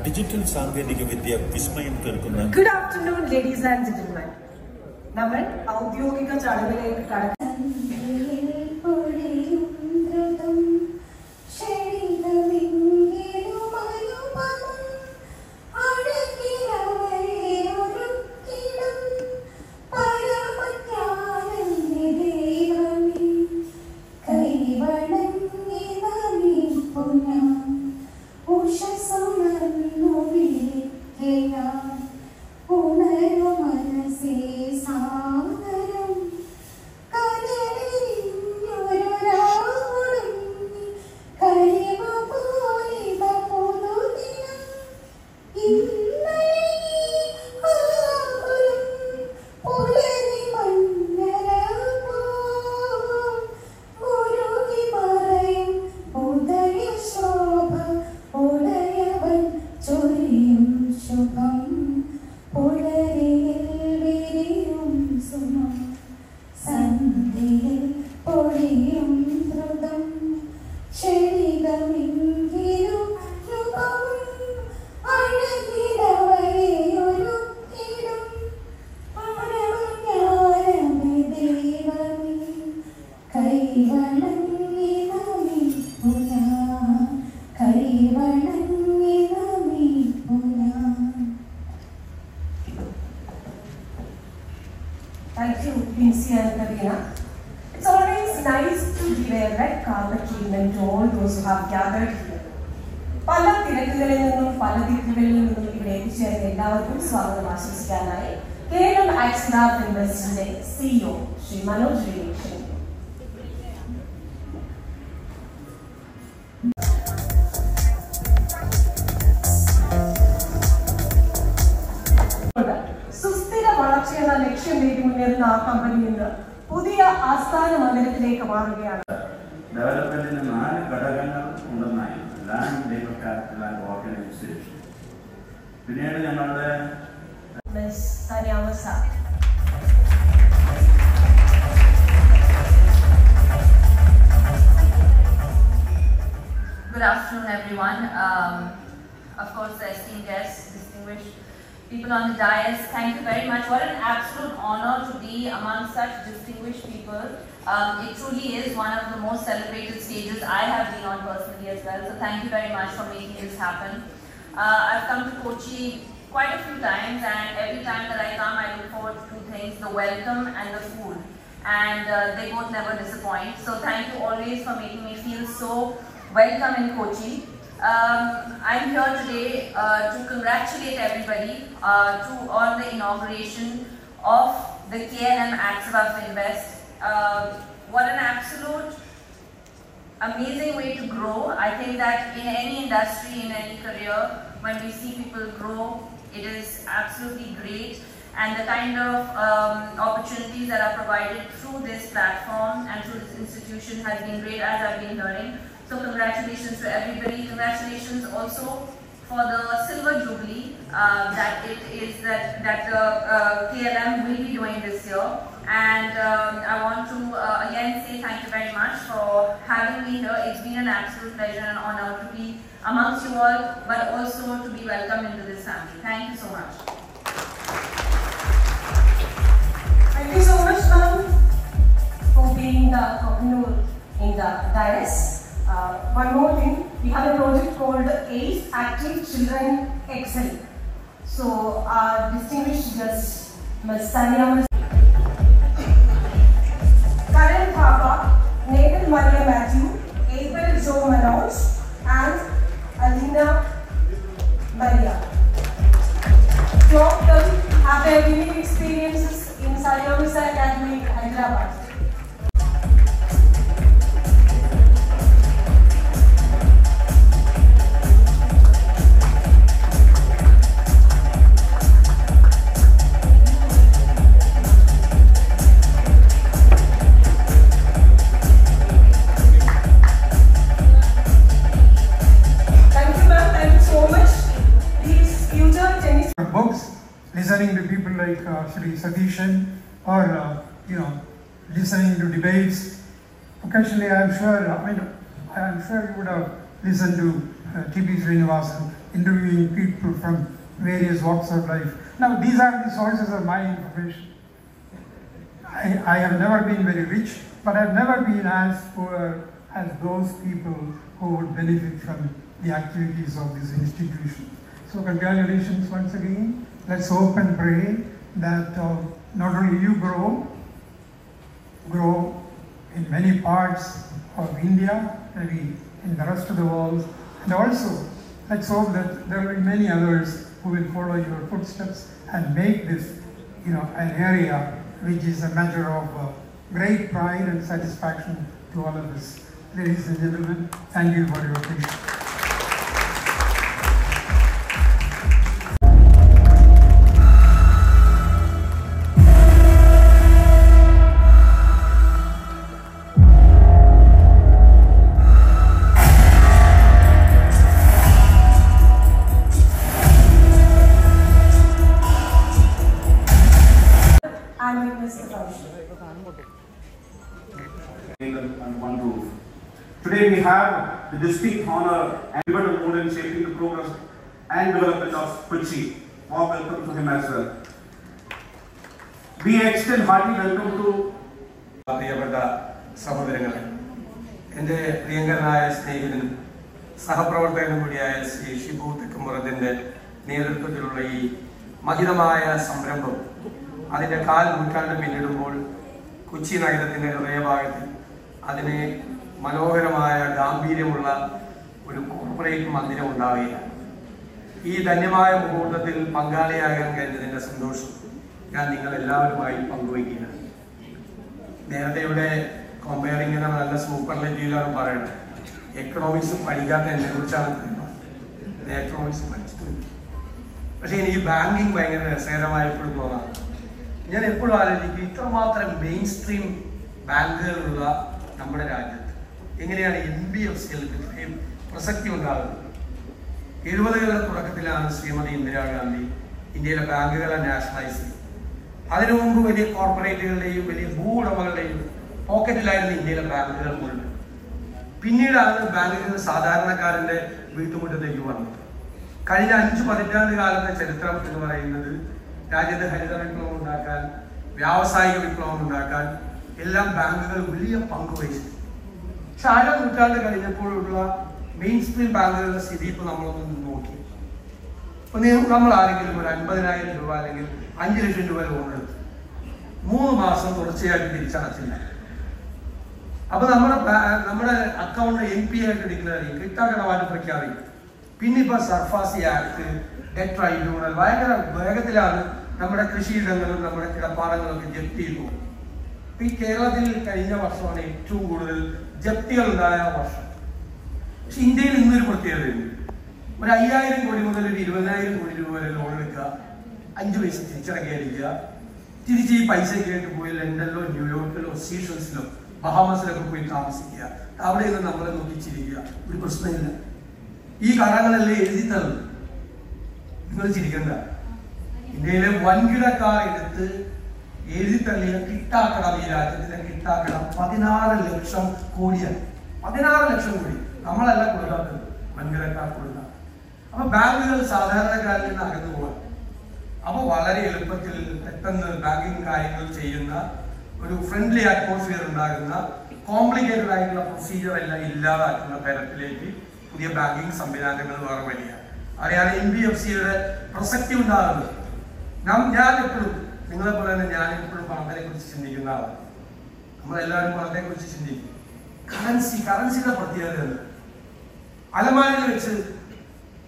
Digital സാങ്കേതികവിദ്യ വിസ്മയം തീർക്കുന്ന. Good afternoon, ladies and gentlemen. നമ്മൾ ഔദ്യോഗിക ചടങ്ങിലേക്ക് കടന്നു. Thank you, Vinci and Karina. It's always nice to give a red carpet treatment to all those who have gathered here. പല തിരക്കുകളിൽ നിന്നും പല ദിക്കുകളിൽ നിന്നും ഇവിടെ എത്തിച്ചേർന്ന എല്ലാവർക്കും സ്വാഗതം ആശംസിക്കാനായി കേരളം ആക്സിഡ ഇൻവെസ്റ്റിന്റെ CEO ശ്രീ മനോജ് രവീന്ദ്രൻ. സുസ്ഥിര വളർച്ചയെന്ന ലക്ഷ്യം നേടി മുന്നേറുന്ന ആ കമ്പനി ഇന്ന് പുതിയ ആസ്ഥാന മന്ദിരത്തിലേക്ക് മാറുകയാണ്. ഡെവലപ്മെന്റിന് 4 ഘടകങ്ങൾ ഉണ്ടെന്നായി land labour capital and organisation. പിന്നീട് ഞങ്ങളുടെ Good afternoon, everyone. Of course, the esteemed guests, distinguished people on the dais, thank you very much. What an absolute honor to be among such distinguished people. It truly is one of the most celebrated stages I have been on personally as well. So thank you very much for making this happen. I've come to Kochi quite a few times, and every time that I come, I look forward to 2 things: the welcome and the food. And they both never disappoint. So thank you always for making me feel so welcome in Kochi. I'm here today to congratulate everybody on the inauguration of the KLM Axiva Finvest. What an absolute amazing way to grow. I think that in any industry, in any career, when we see people grow, it is absolutely great. And the kind of opportunities that are provided through this platform and through this institution has been great, as I've been hearing. So congratulations to everybody. Congratulations also for the Silver Jubilee that KLM will be doing this year. And I want to again say thank you very much for having me here. It's been an absolute pleasure and honor to be amongst you all, but also to be welcomed into this family. Thank you so much. Thank you so much, ma'am, for being the coordinator in the dais. One more thing, we have a project called ACE, Active Children Excel. So our distinguished guest, Ms. Tanya, Karan Thapa, Nathan Maria Matthew, April Joe Manoj, and Alina Maria. Two of them have their unique experiences in Saryamisa Academy, Hyderabad. Listening to people like Shri Satishan or listening to debates. Occasionally, I'm sure you would have listened to T.P. Srinivasan interviewing people from various walks of life. Now, these are the sources of my information. I have never been very rich, but I've never been as poor as those people who would benefit from the activities of this institution. So congratulations once again. Let's hope and pray that not only you grow in many parts of India, maybe in the rest of the world, and also let's hope that there will be many others who will follow your footsteps and make this, an area which is a matter of great pride and satisfaction to all of us. Ladies and gentlemen, thank you for your patience. One roof. Today we have the distinct honor and pivotal role in shaping the progress and development of Kochi. Warm welcome to him as well. We extend hearty welcome to പ്രിയപ്പെട്ട സഹോദരങ്ങളെ, എൻ്റെ പ്രിയങ്കരനായ സ്നേഹിതനും സഹപ്രവർത്തകനും കൂടിയായ ശ്രീ ഷിബു തെക്കുമുറത്തിൻ്റെ നേതൃത്വത്തിലുള്ള ഈ മഹിതമായ സംരംഭം അതിൻ്റെ 4 നൂറ്റാണ്ട് പിന്നിടുമ്പോൾ കൊച്ചി നഗരത്തിൻ്റെ ഹൃദയഭാഗത്ത് അതിന് മനോഹരമായ ഗാംഭീര്യമുള്ള ഒരു കോർപ്പറേറ്റ് മന്ദിരം ഉണ്ടാവുകയാണ്. ഈ ധന്യമായ മുഹൂർത്തത്തിൽ പങ്കാളിയാകാൻ കഴിഞ്ഞതിൻ്റെ സന്തോഷം ഞാൻ നിങ്ങളെല്ലാവരുമായി പങ്കുവയ്ക്കുകയാണ്. നേരത്തെ ഇവിടെ കമ്പയറിങ്ങനെ നല്ല സൂപ്പർലേറ്റീവിലാണ് പറയുന്നത്. എക്കണോമിക്സ് പഠിക്കാത്ത എന്നെ കുറിച്ചാണ് എക്കണോമിക്സ് പഠിച്ചിട്ടുണ്ട്. പക്ഷേ എനിക്ക് ബാങ്കിങ് ഭയങ്കര രസകരമായപ്പോഴും തോന്നാം. ഞാൻ എപ്പോഴും ആലോചിക്കും, ഇത്രമാത്രം മെയിൻ സ്ട്രീം ബാങ്കുകളുള്ള നമ്മുടെ രാജ്യത്ത് എങ്ങനെയാണ് NBFCകൾക്ക് ഇത്രയും പ്രസക്തി ഉണ്ടാകുന്നത്? 70കളുടെ തുടക്കത്തിലാണ് ശ്രീമതി ഇന്ദിരാഗാന്ധി ഇന്ത്യയിലെ ബാങ്കുകളെ നാഷണലൈസ് ചെയ്തത്. അതിനു മുമ്പ് വലിയ കോർപ്പറേറ്റുകളുടെയും വലിയ ഭൂവുടമകളുടെയും പോക്കറ്റിലായിരുന്നു ഇന്ത്യയിലെ ബാങ്കുകൾ മുഴുവൻ. പിന്നീടാണ് ബാങ്കുകൾ സാധാരണക്കാരൻ്റെ വീട്ടുമുറ്റത്തേക്ക് വന്നത്. കഴിഞ്ഞ 5 പതിറ്റാണ്ട് കാലത്തെ ചരിത്രം എന്ന് പറയുന്നത് രാജ്യത്ത് ഹരിത വിപ്ലവം ഉണ്ടാക്കാൻ, വ്യാവസായിക വിപ്ലവം ഉണ്ടാക്കാൻ എല്ലാം ബാങ്കുകൾ വലിയ പങ്ക് വഹിച്ചു. പക്ഷെ 1/2 നൂറ്റാണ്ട് കഴിഞ്ഞപ്പോഴുള്ള മെയിൻ സ്ട്രീം ബാങ്കുകളുടെ സ്ഥിതി ഇപ്പോൾ നമ്മളൊന്ന് നോക്കി. നമ്മൾ ആരെങ്കിലും ഒരു 50,000 രൂപ അല്ലെങ്കിൽ 5 ലക്ഷം രൂപ ലോൺ എടുത്തു 3 മാസം തുടർച്ചയായിട്ട് തിരിച്ചടച്ചില്ല. അപ്പൊ നമ്മുടെ അക്കൗണ്ട് NPA ആയിട്ട് ഡിക്ലെയർ ചെയ്യും, കിട്ടാക്കടമായിട്ട് പ്രഖ്യാപിക്കും. പിന്നെ ഇപ്പൊ സർഫാസി ആക്ട്, ഡെറ്റ് ട്രൈബ്യൂണൽ ഭയങ്കര വേഗത്തിലാണ് നമ്മുടെ കൃഷിയിടങ്ങളും നമ്മുടെ കിടപ്പാടങ്ങളൊക്കെ ജപ്തി ചെയ്തു. ഈ കേരളത്തിൽ കഴിഞ്ഞ വർഷമാണ് ഏറ്റവും കൂടുതൽ ജപ്തികൾ ഉണ്ടായ വർഷം. പക്ഷെ ഇന്ത്യയിൽ ഇന്നൊരു പ്രത്യേകതയുണ്ട്. ഒരു 5,000 കോടി മുതൽ ഒരു 20,000 കോടി രൂപ വരെ ലോൺ എടുക്കുക, 5 പൈസ തിരിച്ചടക്കാതിരിക്കുക, തിരിച്ച് ഈ പൈസ കേട്ട് പോയി ലണ്ടനിലോ ന്യൂയോർക്കിലോ സീഷൽസിലോ ബഹാമസിലൊക്കെ പോയി താമസിക്കുക, അവിടെ നിന്ന് നമ്മളെ നോക്കിച്ചിരിക്കുക. ഒരു പ്രശ്നമില്ല. ഈ കടങ്ങളെല്ലാം എഴുതി തന്നു. നിങ്ങൾ ചിരിക്കണ്ട. ഇന്ത്യയിലെ വൻകിടക്കാർ എടുത്ത് എഴുതി തള്ളിയ കിട്ടാക്കടം, ഈ രാജ്യത്തിലെ കിട്ടാക്കടം 16 ലക്ഷം കോടിയാണ്. 16 ലക്ഷം കോടി നമ്മളല്ല കൊടുക്കാത്തത്, വൻകിടക്കാർ കൊടുക്കുക. അപ്പൊ ബാങ്കുകൾ സാധാരണക്കാരിൽ നിന്ന് അകന്നു പോകാൻ, അപ്പൊ വളരെ എളുപ്പത്തിൽ പെട്ടെന്ന് ബാങ്കിങ് കാര്യങ്ങൾ ചെയ്യുന്ന ഒരു ഫ്രണ്ട്ലി അറ്റ്മോസ്ഫിയർ ഉണ്ടാകുന്ന, കോംപ്ലിക്കേറ്റഡ് ആയിട്ടുള്ള പ്രൊസീജിയർ എല്ലാം ഇല്ലാതാക്കുന്ന തരത്തിലേക്ക് പുതിയ ബാങ്കിങ് സംവിധാനങ്ങൾ വേറെ വരികയാണ്. അറിയാതെ NBFCയുടെ പ്രസക്തി ഉണ്ടാകുന്നത്. ഞാൻ എപ്പോഴും നിങ്ങളെ പോലെ തന്നെ ഞാൻ എപ്പോഴും പണത്തിനെ കുറിച്ച് ചിന്തിക്കുന്ന ആളാണ്. നമ്മളെല്ലാവരും പണത്തെ കുറിച്ച് ചിന്തിക്കും. കറൻസിയുടെ പ്രത്യേകത ഉണ്ട്. അലമാരയിൽ വെച്ച്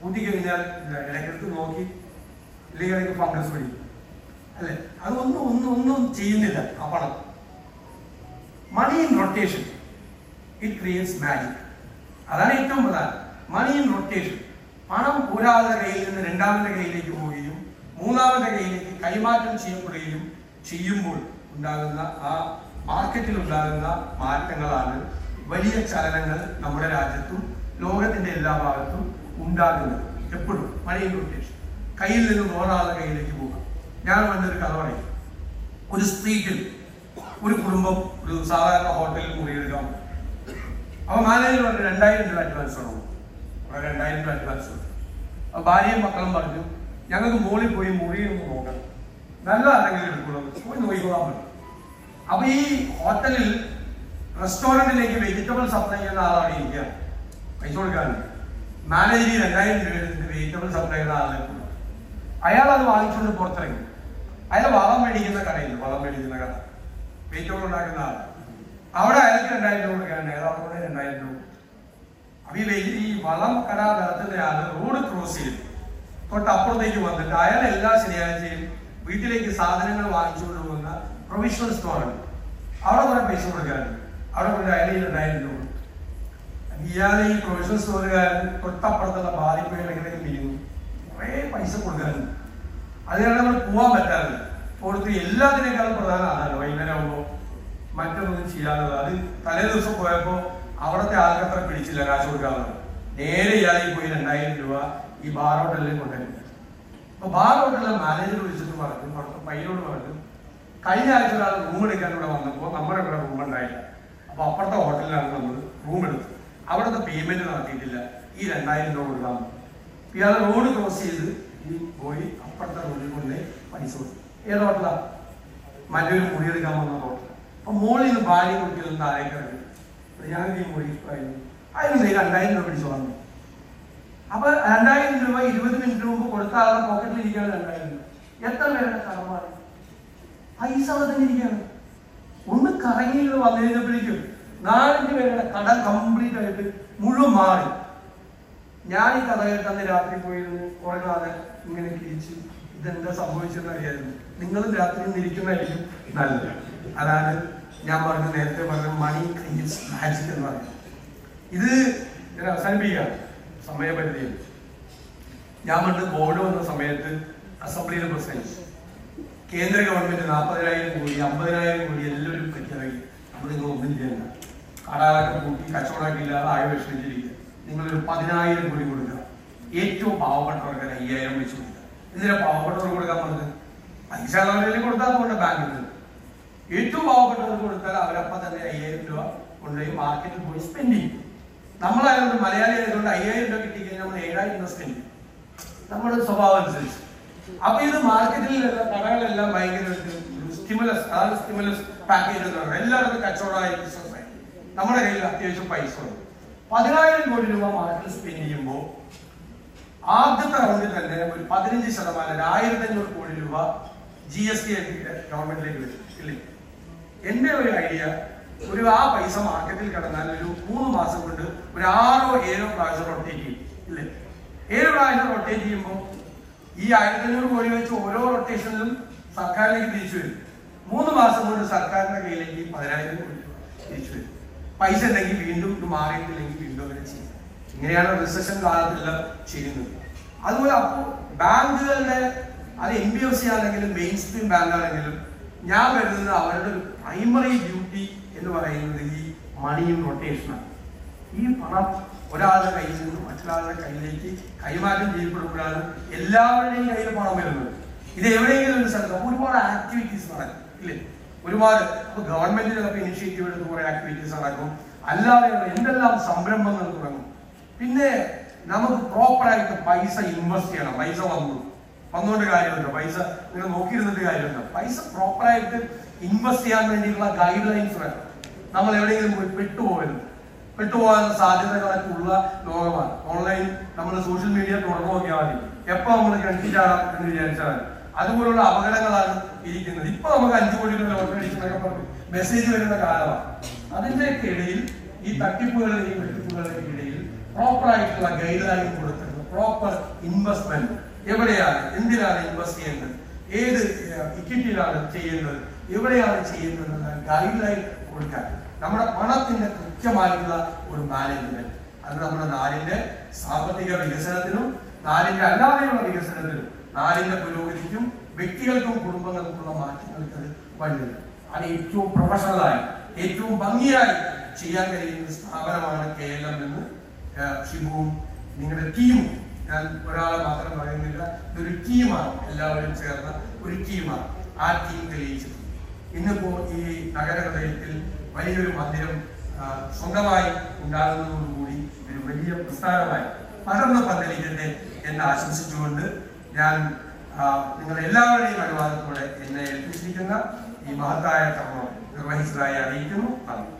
കൂട്ടിക്കഴിഞ്ഞാൽ ഇടയ്ക്കെടുത്ത് നോക്കി ഇല്ലെങ്കിൽ എനിക്ക് ഫംഗസ് പിടിക്കും അല്ലെ? അത് ഒന്നും ചെയ്യുന്നില്ല ആ പണം. Money in rotation, it creates magic. അതാണ് ഏറ്റവും പ്രധാനം. Money in rotation. പണം ഒരാളുടെ കയ്യിൽ നിന്ന് രണ്ടാമത്തെ കയ്യിലേക്ക് പോവുകയും മൂന്നാമത്തെ കയ്യിലേക്ക് കൈമാറ്റം ചെയ്യപ്പെടുകയും ചെയ്യുമ്പോൾ ഉണ്ടാകുന്ന ആ മാർക്കറ്റിൽ ഉണ്ടാകുന്ന മാറ്റങ്ങളാണ് വലിയ ചലനങ്ങൾ നമ്മുടെ രാജ്യത്തും ലോകത്തിന്റെ എല്ലാ ഭാഗത്തും ഉണ്ടാകുന്നത്. എപ്പോഴും മണി ഇൻ റൊട്ടേഷൻ. കയ്യിൽ നിന്ന് വേറൊരാളുടെ കയ്യിലേക്ക് പോകാം. ഞാൻ വന്നൊരു കഥ പറയും. ഒരു സ്ട്രീറ്റിൽ ഒരു കുടുംബം ഒരു സാധാരണ ഹോട്ടലിൽ മുറിയെടുക്കാം. അപ്പൊ മാനേജർ പറഞ്ഞു 2,000 രൂപ അഡ്വാൻസ് വേണം. 2,000 രൂപ അഡ്വാൻസ് വേണം. ഭാര്യയും മക്കളും പറഞ്ഞു ഞങ്ങൾക്ക് മുകളിൽ പോയി മുറിയൊന്ന് നോക്കണം, നല്ലതാണെങ്കിൽ എടുക്കുള്ളൂ, പോയി നോക്കിക്കോളാൻ പറ്റും. അപ്പൊ ഈ ഹോട്ടലിൽ റെസ്റ്റോറൻറ്റിലേക്ക് വെജിറ്റബിൾ സപ്ലൈ ചെയ്യുന്ന ആളാണ് ഇരിക്കുക, പൈസ കൊടുക്കാറുണ്ട്. മാനേജർ 2000 രൂപ വെജിറ്റബിൾ സപ്ലൈ ചെയ്യുന്ന ആളെ അയാൾ അത് വാങ്ങിച്ചുകൊണ്ട് പുറത്തിറങ്ങി. അയാൾ വളം മേടിക്കുന്ന കടയിൽ, വളം മേടിക്കുന്ന കട, വെജിറ്റബിൾ ഉണ്ടാക്കുന്ന ആൾ, അവിടെ അയാൾക്ക് 2000 രൂപ കൊടുക്കാറുണ്ട്, അയാൾ 2000 രൂപ. അപ്പൊ ഈ വളം കട നടത്തുന്ന ആൾ റോഡ് ക്രോസ് ചെയ്തു തൊട്ടപ്പുറത്തേക്ക് വന്നിട്ട് അയാൾ എല്ലാ ശനിയാഴ്ചയും വീട്ടിലേക്ക് സാധനങ്ങൾ വാങ്ങിച്ചുകൊണ്ട് പോകുന്ന പ്രൊവിഷണൽ സ്റ്റോറുണ്ട്, അവിടെ കുറെ പൈസ കൊടുക്കാറുണ്ട്. അവിടെ കൊണ്ട് അയാൾ 2000 രൂപ. ഇയാൾ ഈ പ്രൊവിഷണൽ സ്റ്റോറുകാരൻ തൊട്ടപ്പുറത്തുള്ള ബാധിപ്പുകളെങ്കിലും വീഴുന്നു, കുറേ പൈസ കൊടുക്കാറുണ്ട്. അതിനാണ് നമ്മൾ പോകാൻ പറ്റാറില്ല. കൊടുത്ത് എല്ലാത്തിനേക്കാളും പ്രധാനം അതാണ് വൈകുന്നേരം ആകുമ്പോൾ മറ്റൊന്നും ചെയ്യാനുള്ളത്. അത് തലേ ദിവസം പോയപ്പോൾ അവിടുത്തെ ആൾക്കത്ര പിടിച്ചില്ല കാശ് കൊടുക്കാറുണ്ട്. നേരെ ഇയാളിൽ പോയി 2000 രൂപ ഈ ബാർ ഹോട്ടലിൽ കൊണ്ടുവരുന്നത്. അപ്പൊ ബാർ ഹോട്ടലിലെ മാനേജർ വിളിച്ചിട്ട് പറഞ്ഞു, അവിടുത്തെ പയ്യനോട് പറഞ്ഞു, കഴിഞ്ഞ ആഴ്ച ഒരാൾ റൂം എടുക്കാൻ ഇവിടെ വന്നപ്പോൾ നമ്മുടെ ഇവിടെ റൂം ഉണ്ടായില്ല. അപ്പൊ അപ്പുറത്തെ ഹോട്ടലിലാണ് നമ്മൾ റൂം എടുത്തത്, അവിടുത്തെ പേയ്മെന്റ് നടത്തിയിട്ടില്ല, ഈ 2000 രൂപ കൊടുക്കാൻ. ഇയാൾ റോഡ് ക്രോസ് ചെയ്ത് ഈ പോയി അപ്പുറത്തെ റോഡിൽ കൊണ്ട് പൈസ കൊടുത്തു. ഏത് ഹോട്ടലാ? മറ്റൊരു മുറി എടുക്കാൻ വന്ന ഹോട്ടൽ. അപ്പൊ മോളിൽ നിന്ന് ഭാര്യ കുട്ടികൾ താഴേക്ക് ഇറങ്ങി, ഞങ്ങൾക്ക് ഈ മുറി ഇഷ്ടമായിരുന്നു, അതിന് 2000 രൂപ പിടിച്ചു വന്നു. അപ്പൊ 2000 രൂപ 20 മിനിറ്റ് മുമ്പ് കൊടുത്ത ആളുടെ പോക്കറ്റിൽ ഇരിക്കുകയാണ് 2000 രൂപ. എത്ര പേരുടെ കടമാണ്? പൈസ അവിടെ തന്നെ ഇരിക്കുകയാണ്. ഒന്ന് കറങ്ങി വന്നു കഴിഞ്ഞപ്പോഴേക്കും 4-5 പേരുടെ കട കംപ്ലീറ്റ് ആയിട്ട് മുഴുവൻ മാറി. ഞാൻ ഈ കഥ കേട്ടന്ന് രാത്രി പോയിരുന്നു, ഉറങ്ങാതെ ഇങ്ങനെ കിഴിച്ചു ഇതെന്താ സംഭവിച്ചെന്ന് അറിയായിരുന്നു. നിങ്ങളും രാത്രി ഇരിക്കുന്നതായിരിക്കും നല്ലത്. അതാണ് ഞാൻ പറഞ്ഞ നേരത്തെ പറഞ്ഞ മണി ക്രിയേറ്റ്സ് മാജിക് എന്ന് പറയുന്നത്. ഇത് ഞാൻ അവസാനിപ്പിക്കാം സമയപരിധിയിൽ. ഞാൻ പണ്ട് ബോർഡ് വന്ന സമയത്ത് അസംബ്ലിയിലെ പ്രസിഡന്റ്, കേന്ദ്ര ഗവൺമെന്റ് 40,000 കോടി 50,000 കോടി എല്ലാവരും പ്രഖ്യാപിക്കും, നമ്മളിത് ഒന്നും ചെയ്യണ്ട, കടകളൊക്കെ കൂട്ടി കച്ചവടമൊക്കെ ഇല്ലാതെ ആയ വിഷമിച്ചിരിക്കുക, നിങ്ങളൊരു 10,000 കോടി കൊടുക്കുക, ഏറ്റവും പാവപ്പെട്ടവർക്ക് 5,000 വെച്ച് കൊടുക്കുക. എന്തിനാ പാവപ്പെട്ടവർക്ക് കൊടുക്കാൻ പറഞ്ഞത്? പൈസ ലെവലിൽ കൊടുത്താൽ അതുകൊണ്ട് ബാങ്കിൽ നിന്ന് ഏറ്റവും പാവപ്പെട്ടവർക്ക് കൊടുത്താൽ അവരപ്പം തന്നെ 5,000 രൂപ കൊണ്ടുപോയി മാർക്കറ്റിൽ പോയി സ്പെൻഡ് ചെയ്യും. നമ്മളായതുകൊണ്ട് മലയാളി ആയതുകൊണ്ട് 5,000 രൂപ കിട്ടിക്കഴിഞ്ഞാൽ നമ്മൾ 7,000 രൂപ സ്പെൻഡ് ചെയ്യും, നമ്മുടെ സ്വഭാവം അനുസരിച്ച്. അപ്പൊ ഇത് മാർക്കറ്റിൽ കടകളെല്ലാം ഭയങ്കര സ്റ്റിമുലസ്, അതാണ് സ്റ്റിമുലസ് പാക്കേജ് എന്ന് പറയുന്നത്. എല്ലാവർക്കും കച്ചവടമായി ബിസിനസ്സായി, നമ്മുടെ കയ്യിൽ അത്യാവശ്യം പൈസ ഉണ്ട്. 10,000 കോടി രൂപ മാർക്കറ്റിൽ സ്പെൻഡ് ചെയ്യുമ്പോൾ ആദ്യത്തെ റൗണ്ടിൽ തന്നെ ഒരു 15%, 1,500 കോടി രൂപ GST ഗവൺമെന്റിലേക്ക് വരും ഇല്ലേ? എന്റെ ഒരു ഐഡിയ, ആ പൈസ മാർക്കറ്റിൽ കിടന്നാൽ ഒരു 3 മാസം കൊണ്ട് ഒരു 6-7 പ്രാവശ്യം റൊട്ടേറ്റ് ചെയ്യും ഇല്ലേ? 7 പ്രാവശ്യം റൊട്ടേറ്റ് ചെയ്യുമ്പോൾ ഈ 1,500 കോടി വെച്ച് ഓരോ റൊട്ടേഷനിലും സർക്കാരിലേക്ക് തിരിച്ചു വരും. 3 മാസം കൊണ്ട് സർക്കാരിന്റെ കയ്യിലേക്ക് 10,000 കോടി തിരിച്ചു വരും. പൈസ ഉണ്ടെങ്കിൽ വീണ്ടും ഇത് മാറിയിട്ടില്ലെങ്കിൽ വീണ്ടും അങ്ങനെ ചെയ്യും. ഇങ്ങനെയാണ് റിസഷൻ കാലത്തെല്ലാം ചെയ്യുന്നത്. അതുപോലെ അപ്പോൾ ബാങ്കുകളുടെ, അത് NBFC ആണെങ്കിലും മെയിൻ സ്ട്രീം ബാങ്ക് ആണെങ്കിലും, ഞാൻ കരുതുന്നത് അവരുടെ ഒരു പ്രൈമറി ഡ്യൂട്ടി എന്ന് പറയുന്നത് ഈ മണിയും റൊട്ടേഷനാണ്. ഈ പണം ഒരാളുടെ കയ്യിൽ നിന്ന് മറ്റൊരാളുടെ കയ്യിലേക്ക് കൈമാറ്റം ചെയ്യപ്പെടുമ്പോഴാണ് എല്ലാവരുടെയും കയ്യിൽ പണം വരുന്നത്. ഇത് എവിടെയെങ്കിലും ഒരു സ്ഥലത്ത് ഒരുപാട് ആക്ടിവിറ്റീസ് നടക്കും ഇല്ലേ? ഒരുപാട് ഗവൺമെന്റ് ചിലപ്പോൾ ഇനിഷ്യേറ്റീവ് എടുത്ത് കുറെ ആക്ടിവിറ്റീസ് നടക്കും, അല്ലാതെ എന്തെല്ലാം സംരംഭങ്ങൾ തുടങ്ങും. പിന്നെ നമുക്ക് പ്രോപ്പറായിട്ട് പൈസ ഇൻവെസ്റ്റ് ചെയ്യണം. പൈസ വന്നുകൊണ്ട് കാര്യമുണ്ടോ? പൈസ നിങ്ങൾ നോക്കിയിരുന്നിട്ട് കാര്യമുണ്ടോ? പൈസ പ്രോപ്പറായിട്ട് ഇൻവെസ്റ്റ് ചെയ്യാൻ വേണ്ടിയിട്ടുള്ള ഗൈഡ് ലൈൻസ് വേണം. നമ്മൾ എവിടെയെങ്കിലും പോയി പെട്ടുപോകാനുള്ള സാധ്യതകളൊക്കെ ഉള്ള ലോകമാണ്. ഓൺലൈൻ നമ്മൾ സോഷ്യൽ മീഡിയ തുറന്നു നോക്കിയാൽ മതി, എപ്പോൾ നമ്മൾ കിണറ്റിച്ചാടാം എന്ന് വിചാരിച്ചാൽ മതി. അതുപോലുള്ള അപകടങ്ങളാണ് ഇരിക്കുന്നത്. ഇപ്പൊ നമുക്ക് 5 കോടി രൂപ ലോട്ടറി അടിച്ചെന്നൊക്കെ പറഞ്ഞ് മെസ്സേജ് വരുന്ന കാലമാണ്. അതിന്റെയൊക്കെ ഇടയിൽ ഈ തട്ടിപ്പുകളുടെയും വെട്ടിപ്പുകളുടെയും ഇടയിൽ പ്രോപ്പറായിട്ടുള്ള ഗൈഡ് ലൈൻ കൊടുത്തിട്ടുണ്ട്. പ്രോപ്പർ ഇൻവെസ്റ്റ്മെന്റ് എവിടെയാണ്, എന്തിനാണ് ഇൻവെസ്റ്റ് ചെയ്യേണ്ടത്, ഏത് ഇക്വിറ്റിയിലാണ് ചെയ്യേണ്ടത്, എവിടെയാണ് ചെയ്യുന്നത് എന്ന ഗൈഡ് ലൈൻ കൊടുക്കാൻ നമ്മുടെ പണത്തിന്റെ കൃത്യമായിട്ടുള്ള ഒരു മാനേജ്മെന്റ്, അത് നമ്മുടെ നാടിന്റെ സാമ്പത്തിക വികസനത്തിനും നാടിന്റെ അല്ലാതെയുള്ള വികസനത്തിനും നാടിന്റെ പുരോഗതിക്കും വ്യക്തികൾക്കും കുടുംബങ്ങൾക്കുള്ള മാറ്റങ്ങൾക്ക് അത് വഴിയുണ്ട്. അത് ഏറ്റവും പ്രൊഫഷണലായി ഏറ്റവും ഭംഗിയായി ചെയ്യാൻ കഴിയുന്ന സ്ഥാപനമാണ് KLM എന്ന് ഷിബുവും നിങ്ങളുടെ ടീമും, ഞാൻ ഒരാളെ മാത്രം പറയുന്നില്ല, ഇതൊരു ടീമാണ്, എല്ലാവരും ചേർന്ന ഒരു ടീമാണ്. ആ ടീം തെളിയിച്ചിട്ടുണ്ട്. ഇന്നിപ്പോ ഈ നഗരഹൃദയത്തിൽ വലിയൊരു മന്ദിരം സ്വന്തമായി ഉണ്ടാകുന്നതോടുകൂടി ഒരു വലിയ പ്രസ്ഥാനമായി പടർന്ന് പന്തലിക്കട്ടെ എന്ന് ആശംസിച്ചുകൊണ്ട് ഞാൻ നിങ്ങളെല്ലാവരുടെയും അനുവാദത്തോടെ എന്നെ ഏൽപ്പിച്ചിരിക്കുന്ന ഈ മഹത്തായ കർമ്മം നിർവഹിച്ചതായി അറിയിക്കുന്നു. നന്ദി.